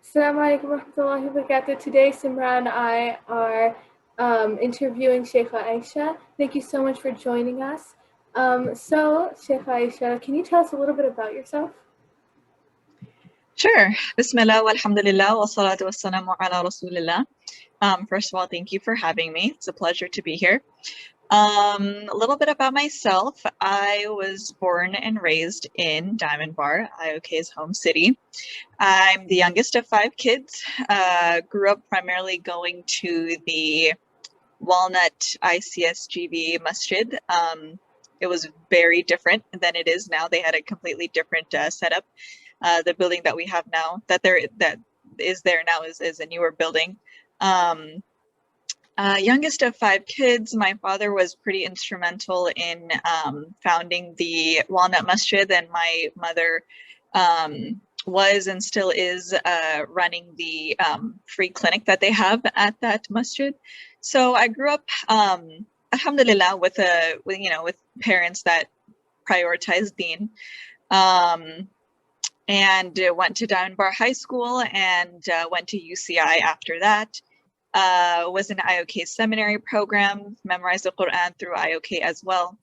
Assalamu alaikum warahmatullahi wabarakatuh. Today, Simran and I are interviewing Shaykha Ayesha. Thank you so much for joining us. Shaykha Ayesha, can you tell us a little bit about yourself? Sure. Bismillah, walhamdulillah, wa salatu wassalamu ala rasulillah. First of all, thank you for having me. It's a pleasure to be here. A little bit about myself. I was born and raised in Diamond Bar, IOK's home city. I'm the youngest of 5 kids. Grew up primarily going to the Walnut ICSGB Masjid. It was very different than it is now. They had a completely different setup. The building that we have now, that is there now, is a newer building. Youngest of 5 kids. My father was pretty instrumental in founding the Walnut Masjid, and my mother was and still is running the free clinic that they have at that masjid. So I grew up, alhamdulillah, with parents that prioritize deen. And went to Diamond Bar High School and went to UCI after that. Was in IOK seminary program, memorized the Quran through IOK as well.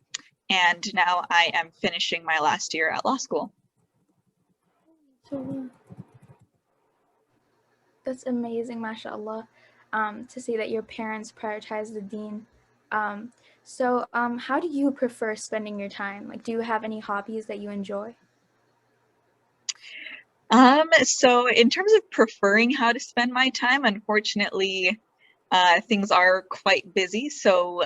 And now I am finishing my last year at law school. That's amazing, mashallah, to see that your parents prioritize the deen. So how do you prefer spending your time? Like, do you have any hobbies that you enjoy? So in terms of preferring how to spend my time, unfortunately, things are quite busy. So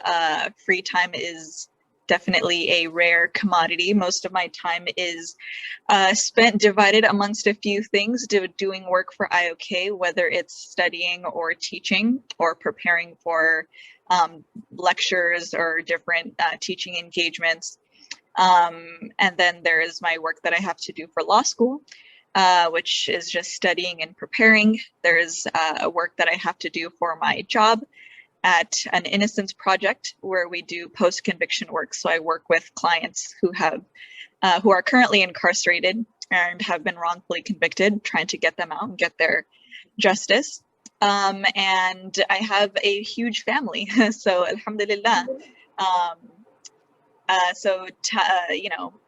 free time is definitely a rare commodity. Most of my time is divided amongst a few things, doing work for IOK, whether it's studying or teaching or preparing for lectures or different teaching engagements. And then there is my work that I have to do for law school. Which is just studying and preparing. There's work that I have to do for my job at an innocence project where we do post-conviction work. So I work with clients who are currently incarcerated and have been wrongfully convicted, trying to get them out and get their justice. And I have a huge family, so alhamdulillah.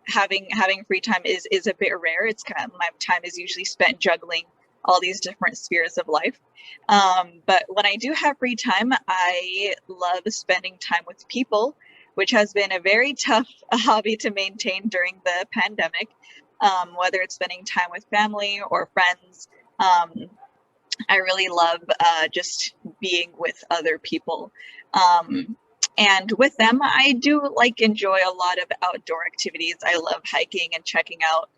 Having free time is a bit rare. It's my time is usually spent juggling all these different spheres of life. But when I do have free time, I love spending time with people, which has been a very tough hobby to maintain during the pandemic, whether it's spending time with family or friends. I really love just being with other people. And with them, I do enjoy a lot of outdoor activities. I love hiking and checking out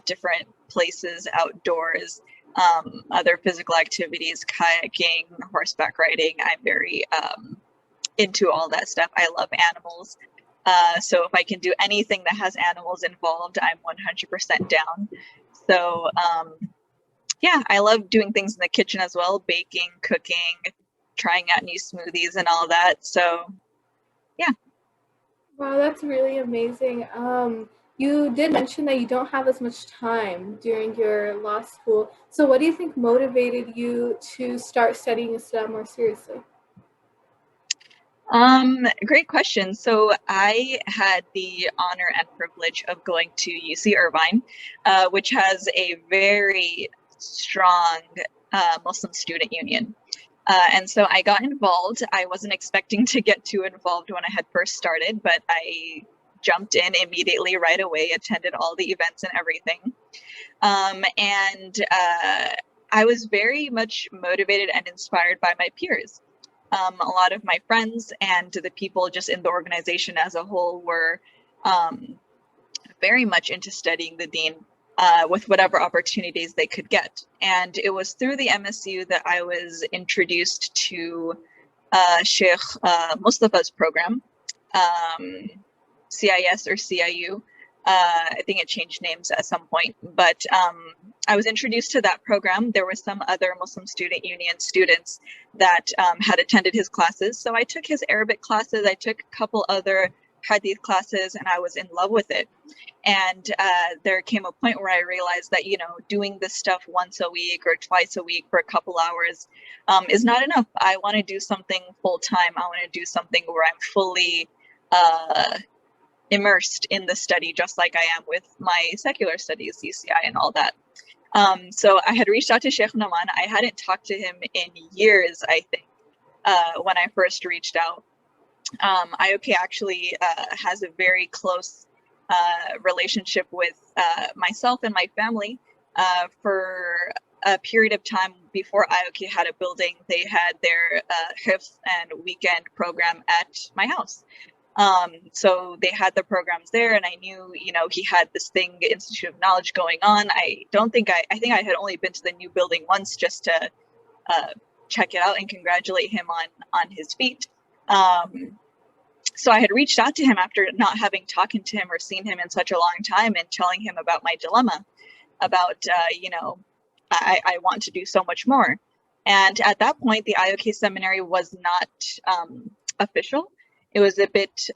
different places outdoors, other physical activities, kayaking, horseback riding. I'm very into all that stuff. I love animals. So if I can do anything that has animals involved, I'm 100% down. So yeah, I love doing things in the kitchen as well, baking, cooking, trying out new smoothies and all that. So yeah. Wow, that's really amazing. You did mention that you don't have as much time during your law school. So what do you think motivated you to start studying Islam more seriously? Great question. So I had the honor and privilege of going to UC Irvine, which has a very strong Muslim student union. And so I got involved. I wasn't expecting to get too involved when I had first started, but I jumped in immediately right away, attended all the events and everything. I was very much motivated and inspired by my peers. A lot of my friends and the people just in the organization as a whole were very much into studying the deen. With whatever opportunities they could get. And it was through the MSU that I was introduced to Sheikh Mustafa's program, CIS or CIU. I think it changed names at some point, but I was introduced to that program. There were some other Muslim Student Union students that had attended his classes. So I took his Arabic classes. I took a couple other hadith classes, and I was in love with it. And there came a point where I realized that, you know, doing this stuff once a week or twice a week for a couple hours is not enough. I want to do something full time. I want to do something where I'm fully immersed in the study, just like I am with my secular studies, CCI and all that. So I had reached out to Sheikh Naman. I hadn't talked to him in years, I think, when I first reached out. IOK actually has a very close relationship with myself and my family. For a period of time before IOK had a building, they had their hifz and weekend program at my house. So they had the programs there, and I knew, you know, he had this thing, Institute of Knowledge, going on. I think I had only been to the new building once just to check it out and congratulate him on his feat. So I had reached out to him after not having talked to him or seen him in such a long time, and telling him about my dilemma, about, you know, I want to do so much more. And at that point, the IOK seminary was not official. It was a bit,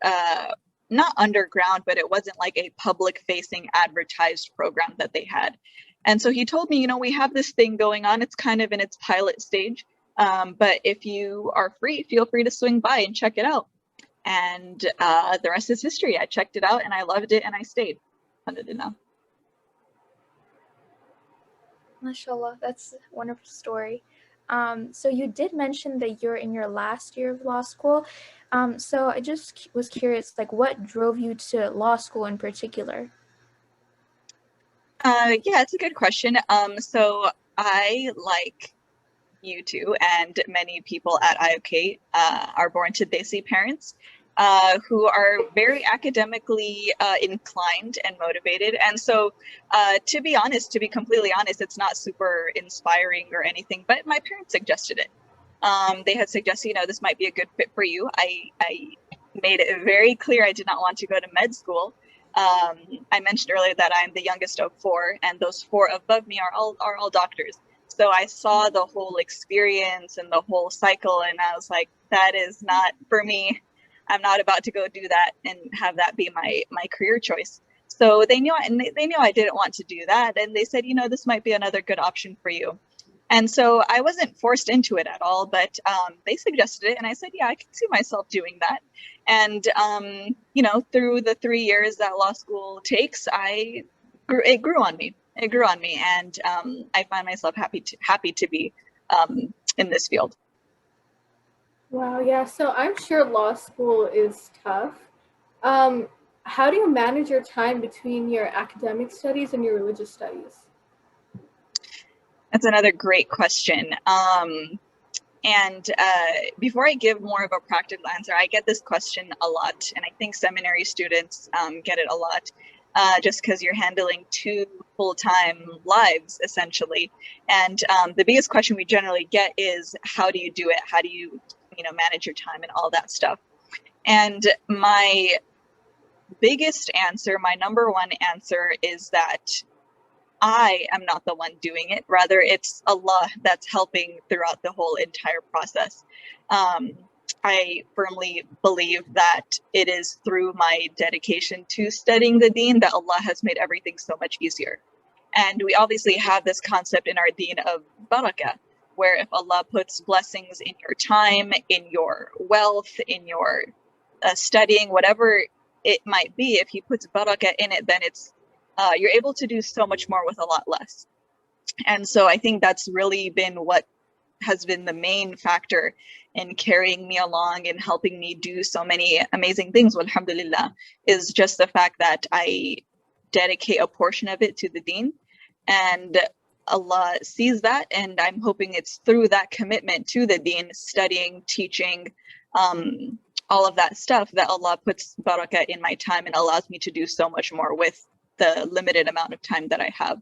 not underground, but it wasn't like a public facing advertised program that they had. And so he told me, you know, we have this thing going on. It's kind of in its pilot stage. But if you are free, feel free to swing by and check it out. And the rest is history. I checked it out and I loved it and I stayed. Alhamdulillah. MashaAllah, that's a wonderful story. So you did mention that you're in your last year of law school. So I just was curious, like, what drove you to law school in particular? Yeah, it's a good question. So I, like you two and many people at IOK, are born to Desi parents who are very academically inclined and motivated. And so, to be honest, to be completely honest, it's not super inspiring or anything, but my parents suggested it. They had suggested, you know, this might be a good fit for you. I made it very clear I did not want to go to med school. I mentioned earlier that I'm the youngest of four, and those four above me are all doctors. So I saw the whole experience and the whole cycle, and I was like, that is not for me. I'm not about to go do that and have that be my career choice. So they knew I didn't want to do that, and they said, you know, this might be another good option for you. And so I wasn't forced into it at all, but they suggested it, and I said, yeah, I can see myself doing that. And you know, through the 3 years that law school takes, it grew on me. It grew on me, and I find myself happy to be in this field. Wow, yeah. So I'm sure law school is tough. How do you manage your time between your academic studies and your religious studies? That's another great question. And before I give more of a practical answer, I get this question a lot, and I think seminary students get it a lot, just because you're handling two full-time lives, essentially. And the biggest question we generally get is, how do you do it? How do you manage your time and all that stuff? And my biggest answer, my number one answer, is that I am not the one doing it. Rather, it's Allah that's helping throughout the whole entire process. I firmly believe that it is through my dedication to studying the deen that Allah has made everything so much easier. And we obviously have this concept in our deen of barakah, where if Allah puts blessings in your time, in your wealth, in your studying, whatever it might be, if He puts barakah in it, then it's you're able to do so much more with a lot less. And so I think that's really been what has been the main factor in carrying me along and helping me do so many amazing things, alhamdulillah, is just the fact that I dedicate a portion of it to the deen, and Allah sees that, and I'm hoping it's through that commitment to the deen, studying, teaching, all of that stuff, that Allah puts barakah in my time and allows me to do so much more with the limited amount of time that I have.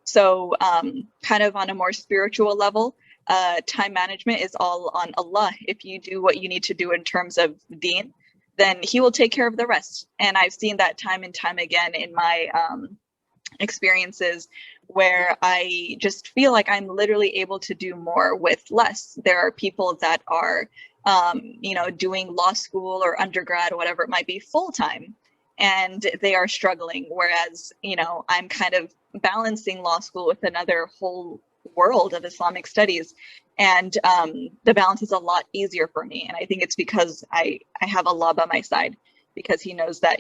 So kind of on a more spiritual level, time management is all on Allah. If you do what you need to do in terms of deen, then He will take care of the rest. And I've seen that time and time again in my experiences, where I just feel like I'm literally able to do more with less. There are people that are doing law school or undergrad or whatever it might be full time, and they are struggling. Whereas, I'm kind of balancing law school with another whole world of Islamic studies. And the balance is a lot easier for me. And I think it's because I have Allah by my side, because he knows that,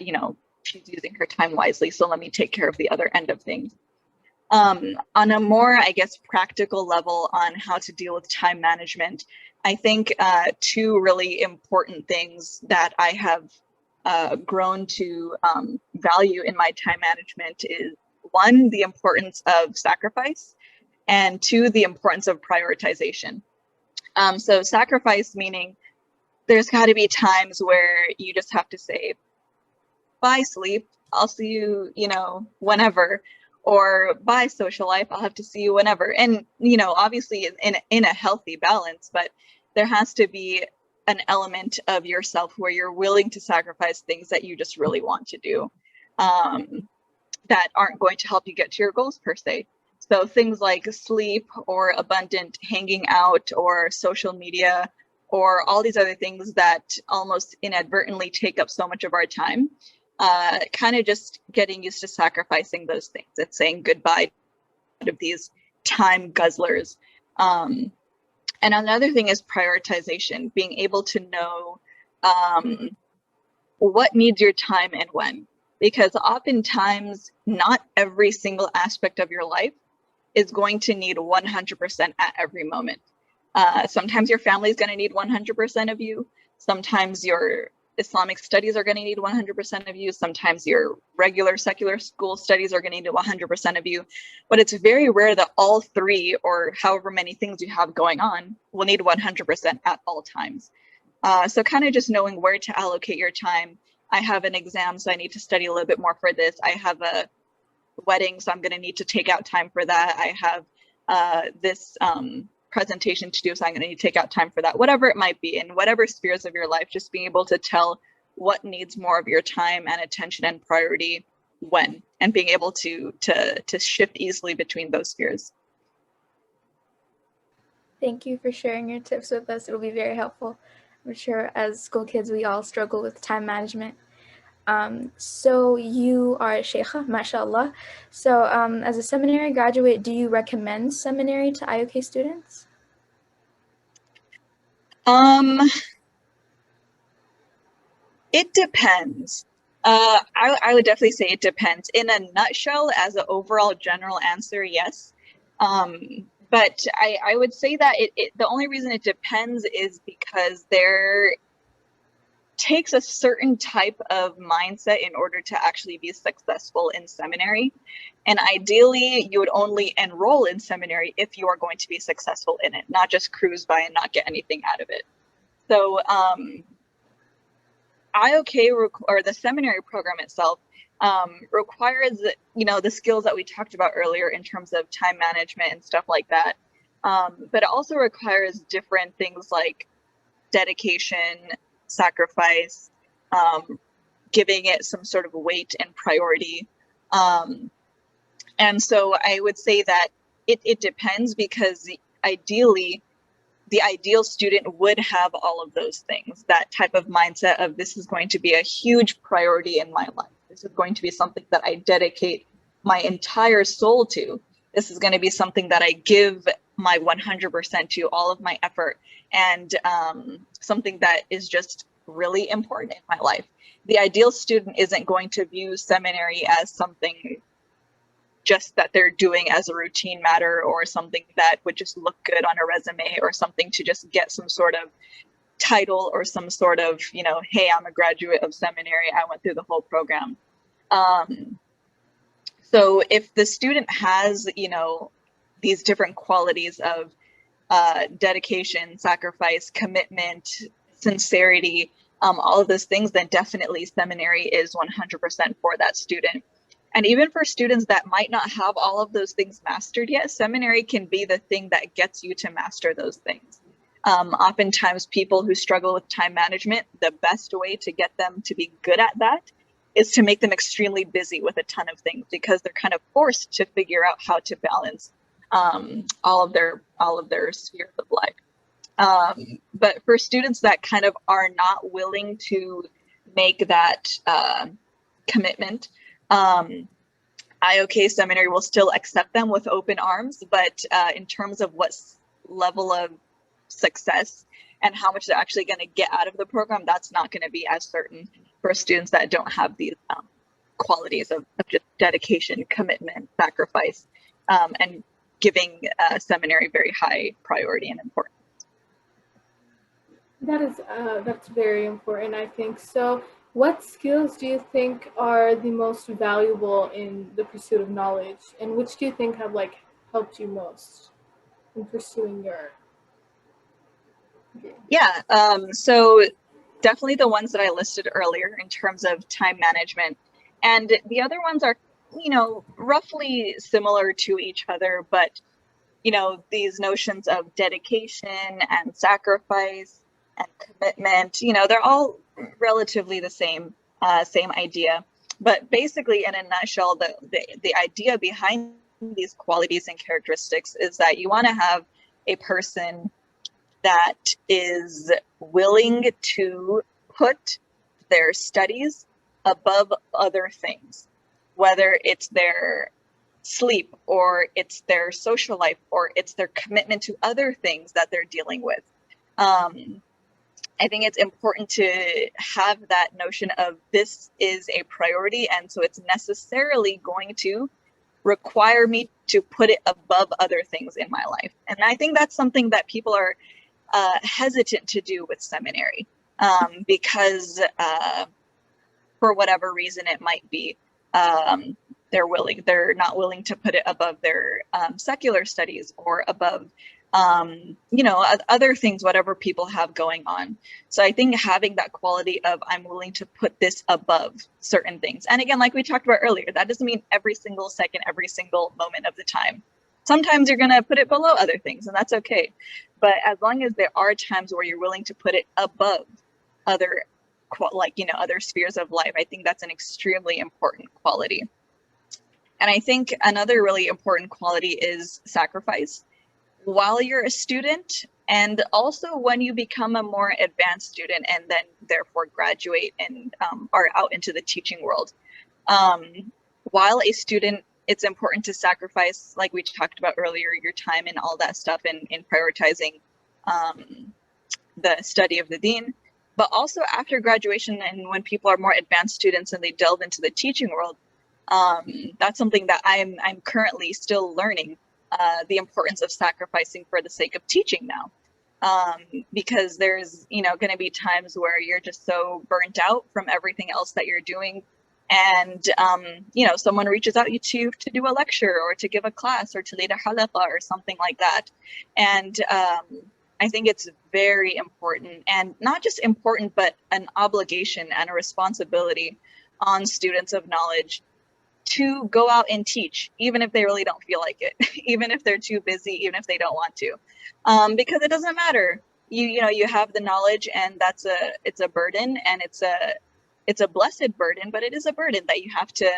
she's using her time wisely. So let me take care of the other end of things. On a more, I guess, practical level on how to deal with time management, I think two really important things that I have grown to value in my time management is, one, the importance of sacrifice, and two, the importance of prioritization. So sacrifice meaning there's got to be times where you just have to say, bye sleep, I'll see you, whenever, or bye social life, I'll have to see you whenever. And, obviously in a healthy balance, but there has to be an element of yourself where you're willing to sacrifice things that you just really want to do, that aren't going to help you get to your goals per se. So things like sleep or abundant hanging out or social media or all these other things that almost inadvertently take up so much of our time, kind of just getting used to sacrificing those things and saying goodbye to these time guzzlers. And another thing is prioritization, being able to know what needs your time and when. Because oftentimes, not every single aspect of your life is going to need 100% at every moment. Sometimes your family is going to need 100% of you. Sometimes your Islamic studies are going to need 100% of you. Sometimes your regular secular school studies are going to need 100% of you. But it's very rare that all three, or however many things you have going on, will need 100% at all times. So kind of just knowing where to allocate your time. I have an exam, so I need to study a little bit more for this. I have a wedding, so I'm going to need to take out time for that. I have this presentation to do, so I'm going to need to take out time for that. Whatever it might be, in whatever spheres of your life, just being able to tell what needs more of your time and attention and priority when, and being able to shift easily between those spheres. Thank you for sharing your tips with us. It'll be very helpful. I'm sure as school kids, we all struggle with time management. So you are Shaykha, mashallah. So as a seminary graduate, do you recommend seminary to IOK students? It depends. I would definitely say it depends. In a nutshell, as an overall general answer, yes. But I would say that the only reason it depends is because there takes a certain type of mindset in order to actually be successful in seminary. And ideally, you would only enroll in seminary if you are going to be successful in it, not just cruise by and not get anything out of it. So IOK, or the seminary program itself, requires, the skills that we talked about earlier in terms of time management and stuff like that. But it also requires different things like dedication, sacrifice, giving it some sort of weight and priority. And so I would say that it depends, because ideally, the ideal student would have all of those things, that type of mindset of, this is going to be a huge priority in my life. This is going to be something that I dedicate my entire soul to. This is going to be something that I give my 100% to, all of my effort, and something that is just really important in my life. The ideal student isn't going to view seminary as something just that they're doing as a routine matter, or something that would just look good on a resume, or something to just get some sort of title, or some sort of, hey, I'm a graduate of seminary, I went through the whole program. So if the student has, these different qualities of dedication, sacrifice, commitment, sincerity, all of those things, then definitely seminary is 100% for that student. And even for students that might not have all of those things mastered yet, seminary can be the thing that gets you to master those things. Oftentimes, people who struggle with time management, the best way to get them to be good at that is to make them extremely busy with a ton of things, because they're kind of forced to figure out how to balance all of their spheres of life. But for students that kind of are not willing to make that commitment, IOK Seminary will still accept them with open arms, but in terms of what level of success and how much they're actually going to get out of the program, that's not going to be as certain for students that don't have these qualities of just dedication, commitment, sacrifice, and giving seminary very high priority and importance. That's very important, I think. So, what skills do you think are the most valuable in the pursuit of knowledge, and which do you think have like helped you most in pursuing your dream? Yeah, so definitely the ones that I listed earlier in terms of time management, and the other ones are, roughly similar to each other, but these notions of dedication and sacrifice and commitment, they're all relatively the same idea. But basically, in a nutshell, the idea behind these qualities and characteristics is that you want to have a person that is willing to put their studies above other things, whether it's their sleep or it's their social life or it's their commitment to other things that they're dealing with. I think it's important to have that notion of this is a priority, and so it's necessarily going to require me to put it above other things in my life. And I think that's something that people are hesitant to do with seminary, because for whatever reason it might be, they're not willing to put it above their secular studies or above other things, whatever people have going on. So I think having that quality of I'm willing to put this above certain things. And again, like we talked about earlier, that doesn't mean every single second, every single moment of the time. Sometimes you're going to put it below other things, and that's okay. But as long as there are times where you're willing to put it above other, other spheres of life, I think that's an extremely important quality. And I think another really important quality is sacrifice. While you're a student, and also when you become a more advanced student and then therefore graduate and are out into the teaching world. While a student, it's important to sacrifice, like we talked about earlier, your time and all that stuff in prioritizing the study of the deen. But also after graduation and when people are more advanced students and they delve into the teaching world, that's something that I'm currently still learning, the importance of sacrificing for the sake of teaching now. Because there's, going to be times where you're just so burnt out from everything else that you're doing. And, someone reaches out to you to do a lecture or to give a class or to lead a halaqa or something like that. And I think it's very important, and not just important, but an obligation and a responsibility on students of knowledge to go out and teach, even if they really don't feel like it, even if they're too busy, even if they don't want to, because it doesn't matter. You have the knowledge, and it's a burden, and it's a blessed burden, but it is a burden that you have to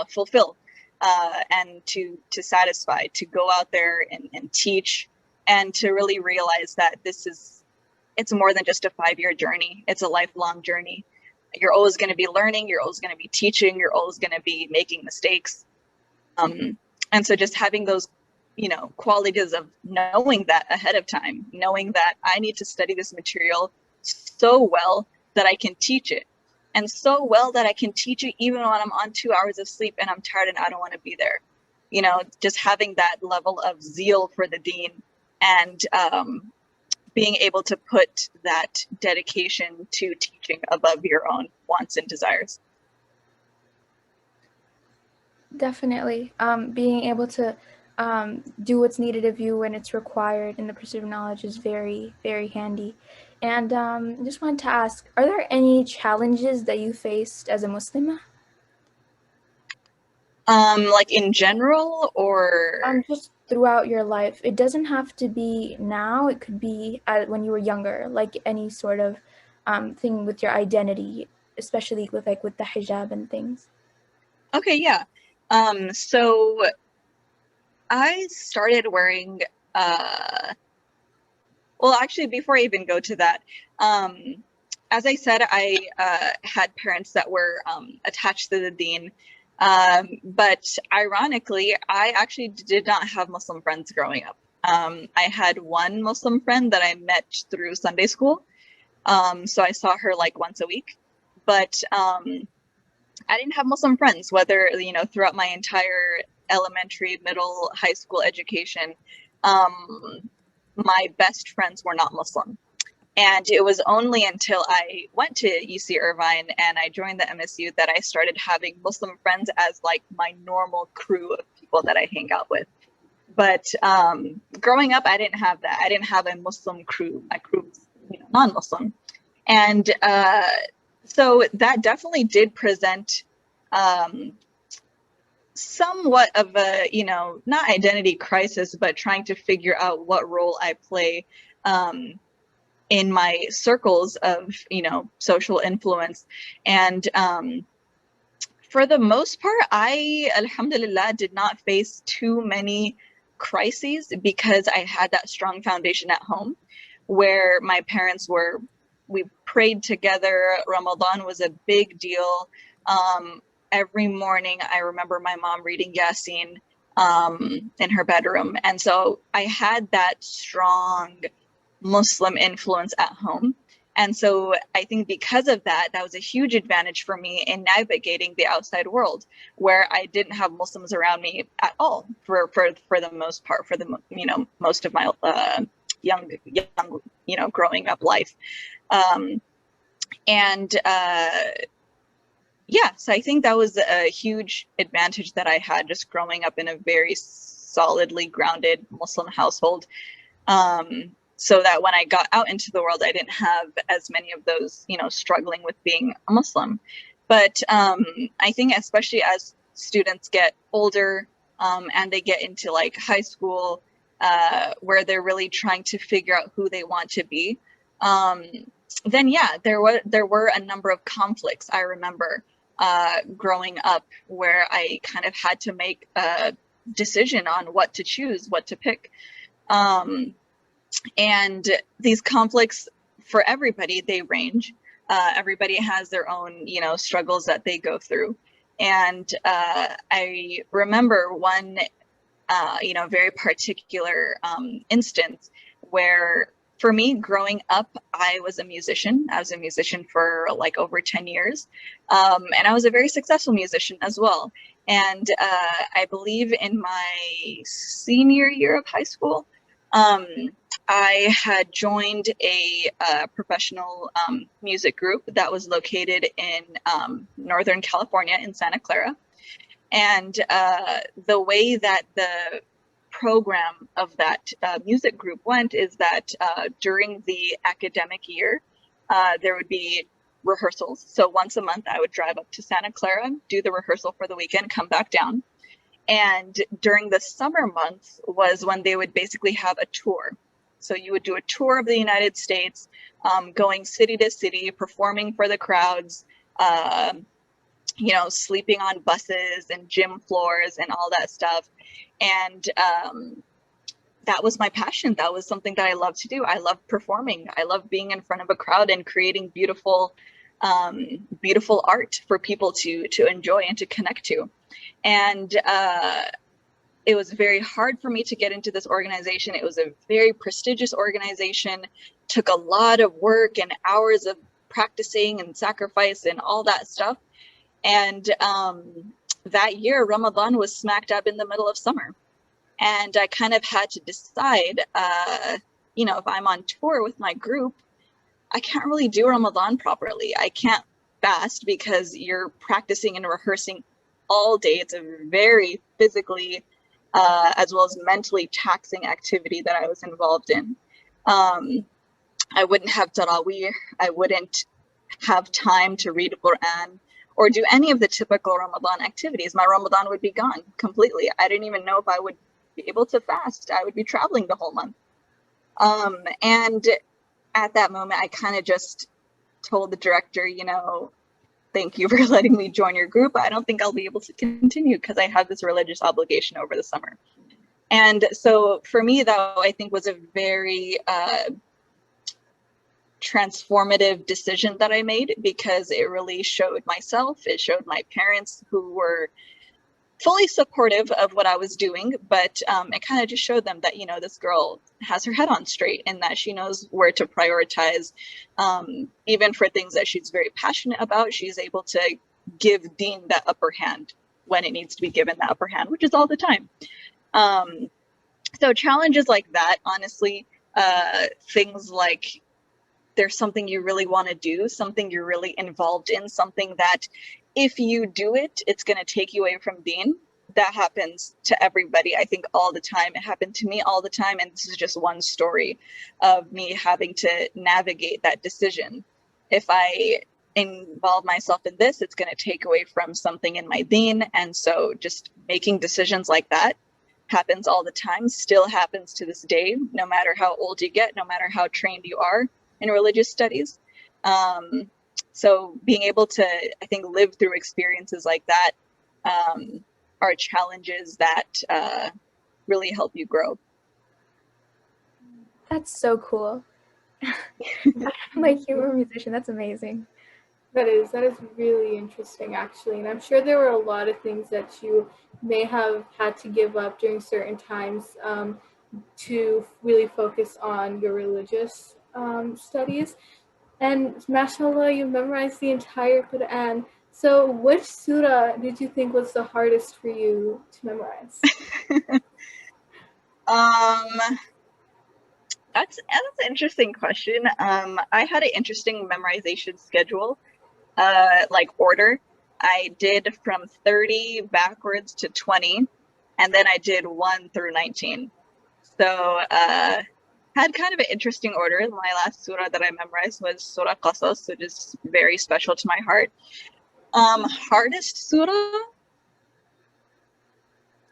fulfill and to satisfy, to go out there and teach, and to really realize that it's more than just a 5-year journey. It's a lifelong journey. You're always going to be learning, you're always going to be teaching, you're always going to be making mistakes. And so just having those, qualities of knowing that ahead of time, knowing that I need to study this material so well that I can teach it, and so well that I can teach it even when I'm on 2 hours of sleep and I'm tired and I don't want to be there. Just having that level of zeal for the deen, and being able to put that dedication to teaching above your own wants and desires. Definitely. Being able to do what's needed of you when it's required in the pursuit of knowledge is very, very handy. And just wanted to ask, are there any challenges that you faced as a Muslim? Like in general, or? Just throughout your life. It doesn't have to be now. It could be when you were younger, like any sort of thing with your identity, especially with the hijab and things. Okay, yeah. So I started wearing Well, actually, before I even go to that, as I said, I had parents that were attached to the deen. But ironically, I actually did not have Muslim friends growing up. I had one Muslim friend that I met through Sunday school. So I saw her like once a week. But I didn't have Muslim friends, whether, throughout my entire elementary, middle, high school education. My best friends were not Muslim. And it was only until I went to UC Irvine and I joined the MSU that I started having Muslim friends as like my normal crew of people that I hang out with. But growing up, I didn't have that. I didn't have a Muslim crew. My crew was, non-Muslim. And so that definitely did present somewhat of a, not identity crisis, but trying to figure out what role I play in my circles of, social influence. And for the most part, I, alhamdulillah, did not face too many crises because I had that strong foundation at home where my parents were, we prayed together. Ramadan was a big deal. Every morning, I remember my mom reading Yasin in her bedroom. And so I had that strong Muslim influence at home. And so I think because of that, that was a huge advantage for me in navigating the outside world, where I didn't have Muslims around me at all for the most part, for the, most of my young, growing up life. So I think that was a huge advantage that I had just growing up in a very solidly grounded Muslim household. So that when I got out into the world, I didn't have as many of those, struggling with being a Muslim. But I think especially as students get older and they get into like high school, where they're really trying to figure out who they want to be, then yeah, there were a number of conflicts. I remember growing up where I kind of had to make a decision on what to choose, what to pick. And these conflicts for everybody, they range. Everybody has their own, struggles that they go through. And I remember one, very particular instance where for me growing up, I was a musician. I was a musician for like over 10 years. And I was a very successful musician as well. And I believe in my senior year of high school, I had joined a professional music group that was located in Northern California in Santa Clara. And the way that the program of that music group went is that during the academic year, there would be rehearsals. So once a month, I would drive up to Santa Clara, do the rehearsal for the weekend, come back down. And during the summer months was when they would basically have a tour. So you would do a tour of the United States, going city to city, performing for the crowds, sleeping on buses and gym floors and all that stuff. And that was my passion. That was something that I love to do. I love performing. I love being in front of a crowd and creating beautiful art for people to enjoy and to connect to. And it was very hard for me to get into this organization. It was a very prestigious organization, took a lot of work and hours of practicing and sacrifice and all that stuff. And that year, Ramadan was smack dab in the middle of summer. And I kind of had to decide, if I'm on tour with my group, I can't really do Ramadan properly. I can't fast because you're practicing and rehearsing all day. It's a very physically as well as mentally taxing activity that I was involved in. I wouldn't have Tarawih. I wouldn't have time to read Quran or do any of the typical Ramadan activities. My Ramadan would be gone completely. I didn't even know if I would be able to fast. I would be traveling the whole month. And at that moment, I kind of just told the director, thank you for letting me join your group. I don't think I'll be able to continue because I have this religious obligation over the summer. And so for me, that I think was a very transformative decision that I made, because it really showed myself, it showed my parents, who were fully supportive of what I was doing, but it kind of just showed them that, you know, this girl has her head on straight and that she knows where to prioritize. Even for things that she's very passionate about, she's able to give Dean that upper hand when it needs to be given that upper hand, which is all the time. So challenges like that, honestly, things like there's something you really want to do, something you're really involved in, something that if you do it, it's going to take you away from Dean. That happens to everybody, I think, all the time. It happened to me all the time. And this is just one story of me having to navigate that decision. If I involve myself in this, it's going to take away from something in my Dean. And so just making decisions like that happens all the time, still happens to this day, no matter how old you get, no matter how trained you are in religious studies. So being able to, I think, live through experiences like that are challenges that really help you grow. That's so cool. Like, you're a musician. That's amazing. That is really interesting, actually. And I'm sure there were a lot of things that you may have had to give up during certain times to really focus on your religious studies. And mashallah, you memorized the entire Quran. So which surah did you think was the hardest for you to memorize? That's an interesting question. I had an interesting memorization schedule, like order. I did from 30 backwards to 20, and then I did 1 through 19. So had kind of an interesting order. My last surah that I memorized was Surah Qasas, which is very special to my heart. Hardest surah?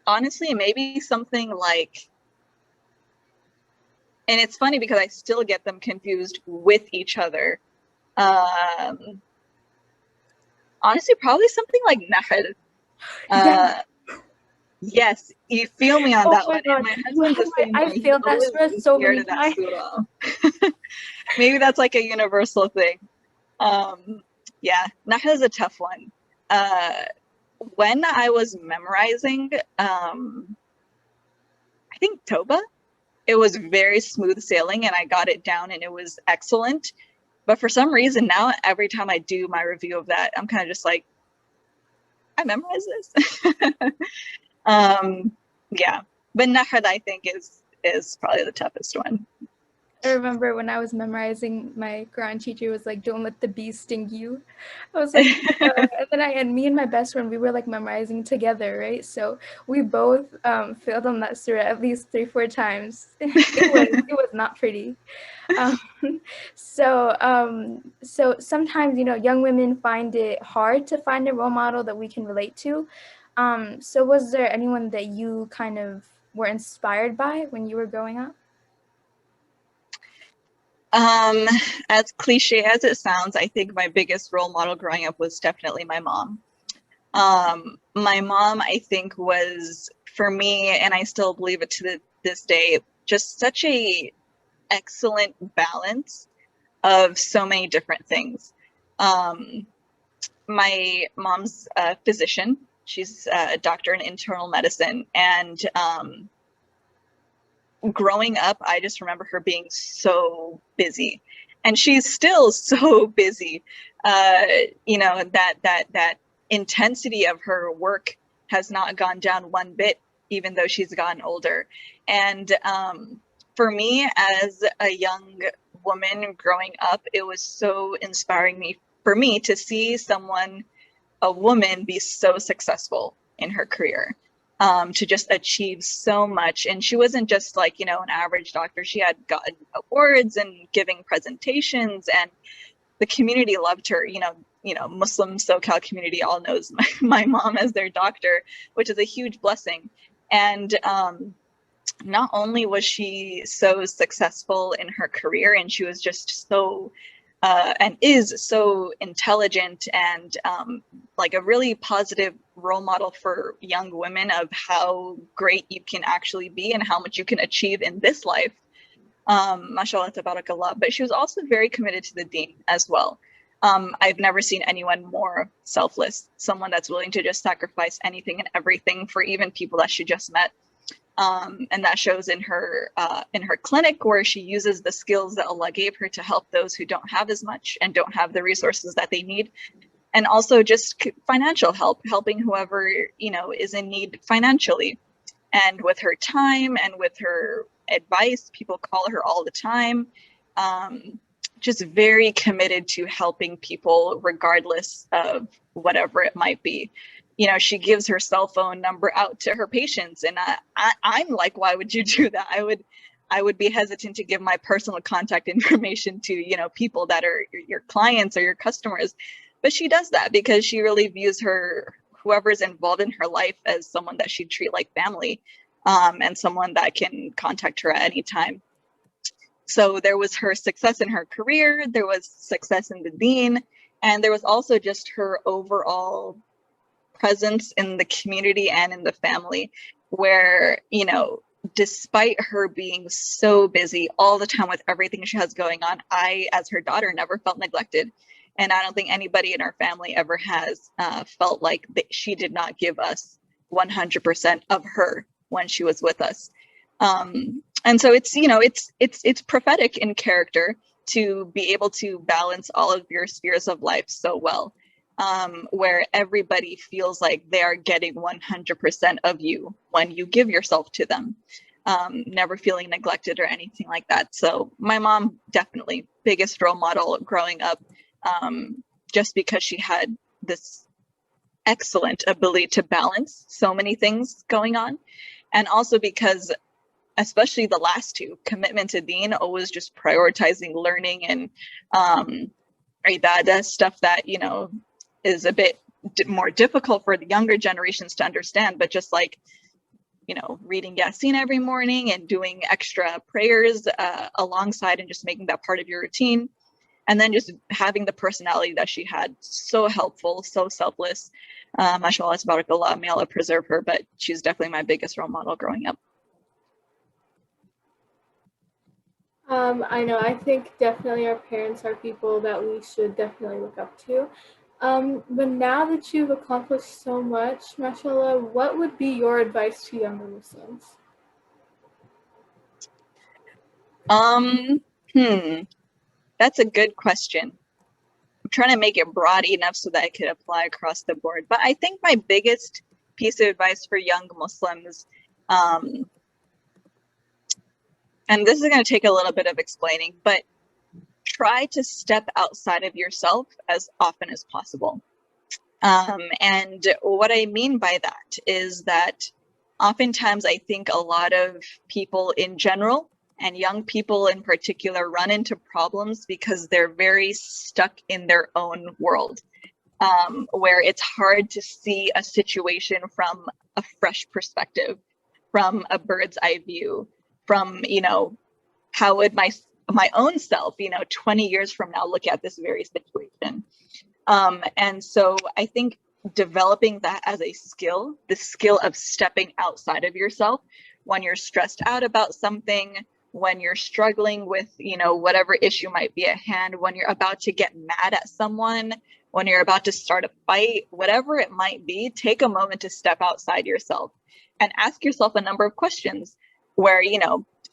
Honestly, maybe something like, and it's funny because I still get them confused with each other. Honestly, probably something like Nahl. Yeah. Yes, you feel me on Oh that my one. God. And my husband's the same I way. He's failed that always surah been so scared many of that times. surah. Maybe that's like a universal thing. Yeah, Nahl is a tough one. When I was memorizing, I think Toba, it was very smooth sailing and I got it down and it was excellent. But for some reason now, every time I do my review of that, I'm kind of just like, I memorized this. Yeah, but Nahl I think is probably the toughest one. I remember when I was memorizing, my Quran teacher was like, "Don't let the bee sting you." I was like, and me and my best friend, we were like memorizing together, right? So we both failed on that surah at least 3-4 times. It was not pretty. Um, so sometimes, you know, young women find it hard to find a role model that we can relate to. So was there anyone that you kind of were inspired by when you were growing up? As cliche as it sounds, I think my biggest role model growing up was definitely my mom. My mom, I think, was for me, and I still believe it to this day, just such a excellent balance of so many different things. My mom's a physician. She's a doctor in internal medicine, and growing up, I just remember her being so busy, and she's still so busy. You know, that intensity of her work has not gone down one bit, even though she's gotten older. And for me, as a young woman growing up, it was so inspiring for me to see someone, a woman, be so successful in her career, to just achieve so much. And she wasn't just like, you know, an average doctor. She had gotten awards and giving presentations, and the community loved her. Muslim SoCal community all knows my mom as their doctor, which is a huge blessing. And not only was she so successful in her career, and she was just so and is so intelligent and like a really positive role model for young women of how great you can actually be and how much you can achieve in this life. Mashallah, tabarakallah. But she was also very committed to the deen as well. I've never seen anyone more selfless, someone that's willing to just sacrifice anything and everything for even people that she just met. And that shows in her clinic, where she uses the skills that Allah gave her to help those who don't have as much and don't have the resources that they need, and also just financial help, helping whoever is in need financially. And with her time and with her advice, people call her all the time. Just very committed to helping people regardless of whatever it might be. She gives her cell phone number out to her patients, and I'm like, why would you do that? I would be hesitant to give my personal contact information to people that are your clients or your customers, but she does that because she really views whoever's involved in her life as someone that she'd treat like family, and someone that can contact her at any time. So there was her success in her career, there was success in the deen, and there was also just her overall presence in the community and in the family, where despite her being so busy all the time with everything she has going on, I, as her daughter, never felt neglected. And I don't think anybody in our family ever has felt like she did not give us 100% of her when she was with us. And so it's prophetic in character to be able to balance all of your spheres of life so well. Where everybody feels like they are getting 100% of you when you give yourself to them, never feeling neglected or anything like that. So my mom, definitely biggest role model growing up, just because she had this excellent ability to balance so many things going on. And also because, especially the last two, commitment to deen, always just prioritizing learning and ibadah, stuff that, is a bit more difficult for the younger generations to understand, but just like, reading Yasin every morning and doing extra prayers alongside and just making that part of your routine. And then just having the personality that she had, so helpful, so selfless. Mashallah, tabarakallah, may Allah preserve her, but she's definitely my biggest role model growing up. I know, I think definitely our parents are people that we should definitely look up to. But now that you've accomplished so much, mashallah, what would be your advice to younger Muslims? That's a good question. I'm trying to make it broad enough so that it could apply across the board. But I think my biggest piece of advice for young Muslims, and this is going to take a little bit of explaining, but try to step outside of yourself as often as possible. And what I mean by that is that oftentimes I think a lot of people in general, and young people in particular, run into problems because they're very stuck in their own world, where it's hard to see a situation from a fresh perspective, from a bird's eye view, from, how would my own self, 20 years from now look at this very situation. And so I think developing that as a skill, the skill of stepping outside of yourself when you're stressed out about something, when you're struggling with, whatever issue might be at hand, when you're about to get mad at someone, when you're about to start a fight, whatever it might be, take a moment to step outside yourself and ask yourself a number of questions where,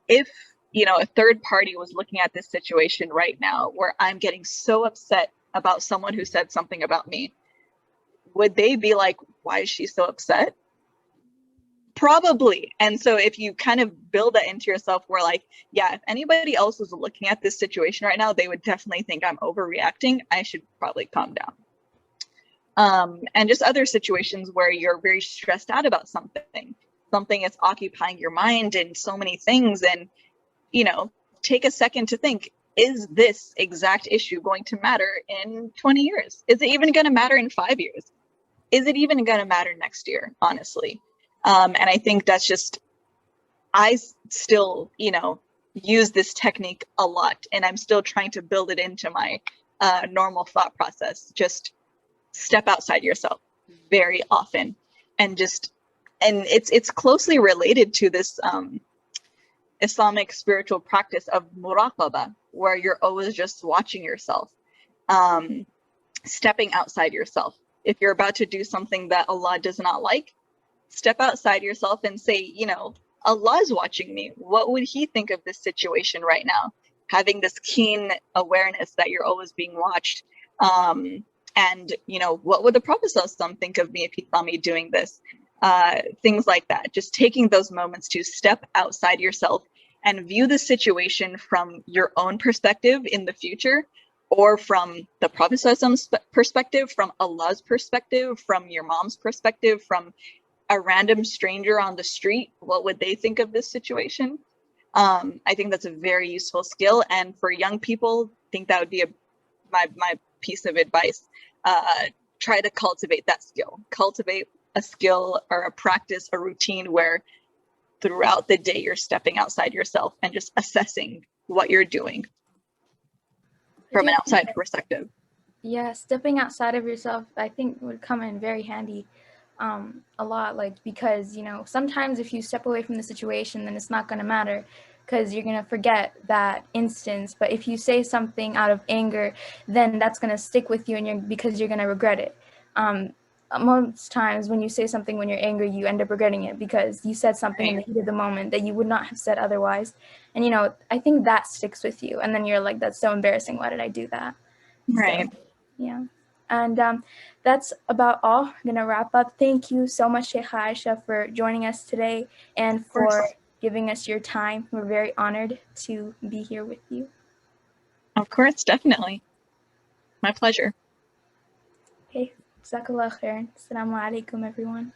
if a third party was looking at this situation right now where I'm getting so upset about someone who said something about me, would they be like, why is she so upset? Probably. And so if you kind of build that into yourself where like, yeah, if anybody else was looking at this situation right now, they would definitely think I'm overreacting. I should probably calm down. And just other situations where you're very stressed out about something is occupying your mind and so many things. And, take a second to think, is this exact issue going to matter in 20 years? Is it even going to matter in 5 years? Is it even going to matter next year, honestly? And I think that's just, I still, use this technique a lot, and I'm still trying to build it into my normal thought process. Just step outside yourself very often, and it's closely related to this Islamic spiritual practice of muraqabah, where you're always just watching yourself, stepping outside yourself. If you're about to do something that Allah does not like, step outside yourself and say, you know, Allah is watching me. What would He think of this situation right now? Having this keen awareness that you're always being watched. And, you know, what would the Prophet ﷺ think of me if he saw me doing this? Things like that. Just taking those moments to step outside yourself and view the situation from your own perspective in the future, or from the Prophet ﷺ's perspective, from Allah's perspective, from your mom's perspective, from a random stranger on the street. What would they think of this situation? I think that's a very useful skill. And for young people, I think that would be my piece of advice. Try to cultivate that skill. Cultivate a skill or a practice, a routine where throughout the day you're stepping outside yourself and just assessing what you're doing from an outside perspective. Yeah, stepping outside of yourself, I think, would come in very handy a lot, like, because, you know, sometimes if you step away from the situation, then it's not going to matter because you're going to forget that instance. But if you say something out of anger, then that's going to stick with you, and because you're going to regret it. Most times when you say something when you're angry, you end up regretting it because you said something in the heat of the moment that you would not have said otherwise. And, you know, I think that sticks with you. And then you're like, that's so embarrassing. Why did I do that? Right. So, yeah. And that's about all. I'm going to wrap up. Thank you so much, Shaykha Ayesha, for joining us today and for giving us your time. We're very honored to be here with you. Of course, definitely. My pleasure. Okay. Jazakallah khairan. Assalamu alaikum, everyone.